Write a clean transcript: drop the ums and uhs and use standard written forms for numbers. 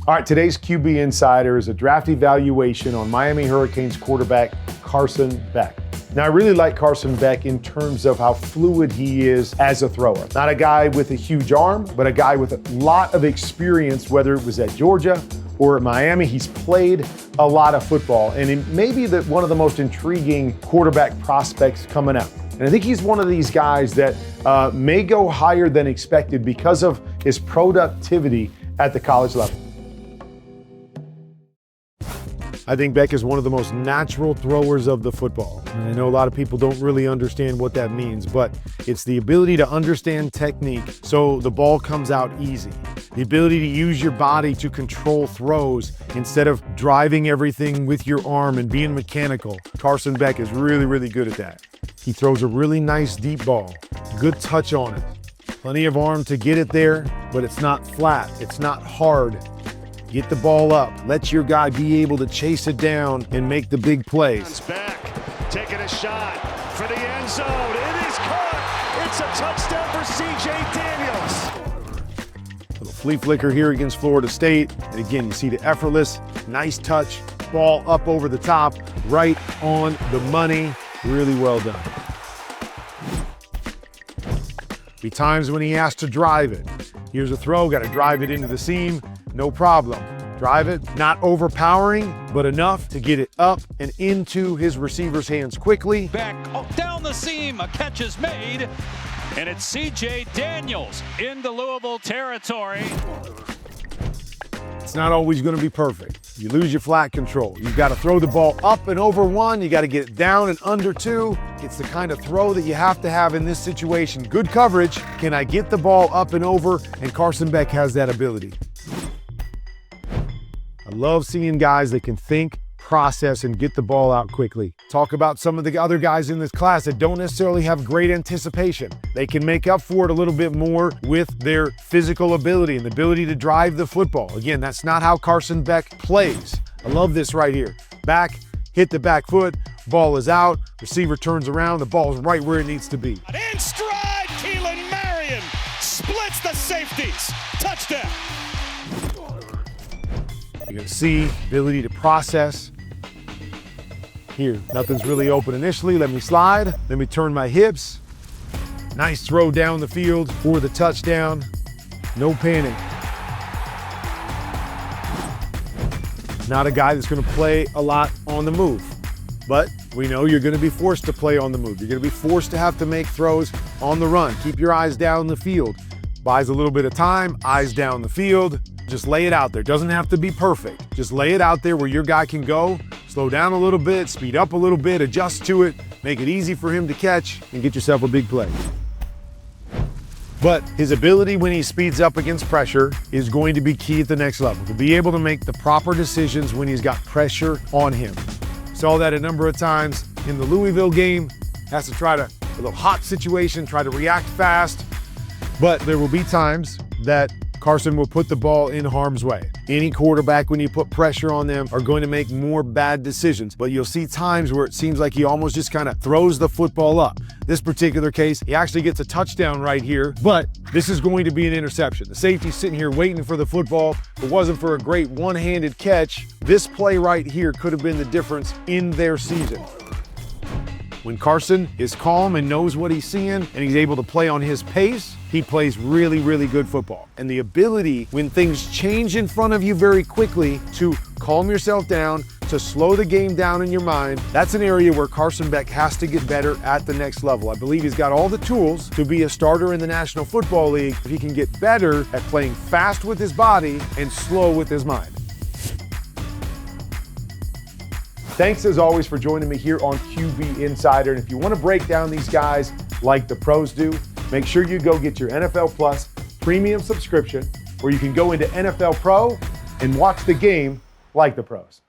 All right, today's QB Insider is a draft evaluation on Miami Hurricanes quarterback Carson Beck. Now, I really like Carson Beck in terms of how fluid he is as a thrower. Not a guy with a huge arm, but a guy with a lot of experience, whether it was at Georgia or at Miami. He's played a lot of football, and he may be one of the most intriguing quarterback prospects coming out. And I think he's one of these guys that may go higher than expected because of his productivity at the college level. I think Beck is one of the most natural throwers of the football. And I know a lot of people don't really understand what that means, but it's the ability to understand technique so the ball comes out easy. The ability to use your body to control throws instead of driving everything with your arm and being mechanical. Carson Beck is really, really good at that. He throws a really nice deep ball, good touch on it. Plenty of arm to get it there, but it's not flat, it's not hard. Get the ball up. Let your guy be able to chase it down and make the big plays. Beck taking a shot for the end zone. It is caught. It's a touchdown for C.J. Daniels. Little flea flicker here against Florida State. And again, you see the effortless, nice touch, ball up over the top, right on the money. Really well done. Be times when he has to drive it. Here's a throw, got to drive it into the seam. No problem. Drive it, not overpowering, but enough to get it up and into his receiver's hands quickly. Beck down the seam, a catch is made, and it's C.J. Daniels into Louisville territory. It's not always going to be perfect. You lose your flat control. You've got to throw the ball up and over one. You got to get it down and under two. It's the kind of throw that you have to have in this situation. Good coverage. Can I get the ball up and over? And Carson Beck has that ability. I love seeing guys that can think, process, and get the ball out quickly. Talk about some of the other guys in this class that don't necessarily have great anticipation. They can make up for it a little bit more with their physical ability and the ability to drive the football. Again, that's not how Carson Beck plays. I love this right here. Back, hit the back foot, ball is out, receiver turns around, the ball's right where it needs to be. In stride, Keelan Marion splits the safeties. Touchdown. You're going to see ability to process. Here, nothing's really open initially. Let me slide. Let me turn my hips. Nice throw down the field for the touchdown. No panic. Not a guy that's going to play a lot on the move, but we know you're going to be forced to play on the move. You're going to be forced to have to make throws on the run. Keep your eyes down the field. Buys a little bit of time, eyes down the field. Just lay it out there. Doesn't have to be perfect. Just lay it out there where your guy can go, slow down a little bit, speed up a little bit, adjust to it, make it easy for him to catch, and get yourself a big play. But his ability when he speeds up against pressure is going to be key at the next level, to be able to make the proper decisions when he's got pressure on him. Saw that a number of times in the Louisville game. Has to try to, a little hot situation, try to react fast. But there will be times that Carson will put the ball in harm's way. Any quarterback, when you put pressure on them, are going to make more bad decisions. But you'll see times where it seems like he almost just kind of throws the football up. This particular case, he actually gets a touchdown right here, but this is going to be an interception. The safety's sitting here waiting for the football. If it wasn't for a great one-handed catch, this play right here could have been the difference in their season. When Carson is calm and knows what he's seeing and he's able to play on his pace, he plays really, really good football. And the ability, when things change in front of you very quickly, to calm yourself down, to slow the game down in your mind, that's an area where Carson Beck has to get better at the next level. I believe he's got all the tools to be a starter in the National Football League if he can get better at playing fast with his body and slow with his mind. Thanks as always for joining me here on QB Insider. And if you want to break down these guys like the pros do, make sure you go get your NFL Plus premium subscription, where you can go into NFL Pro and watch the game like the pros.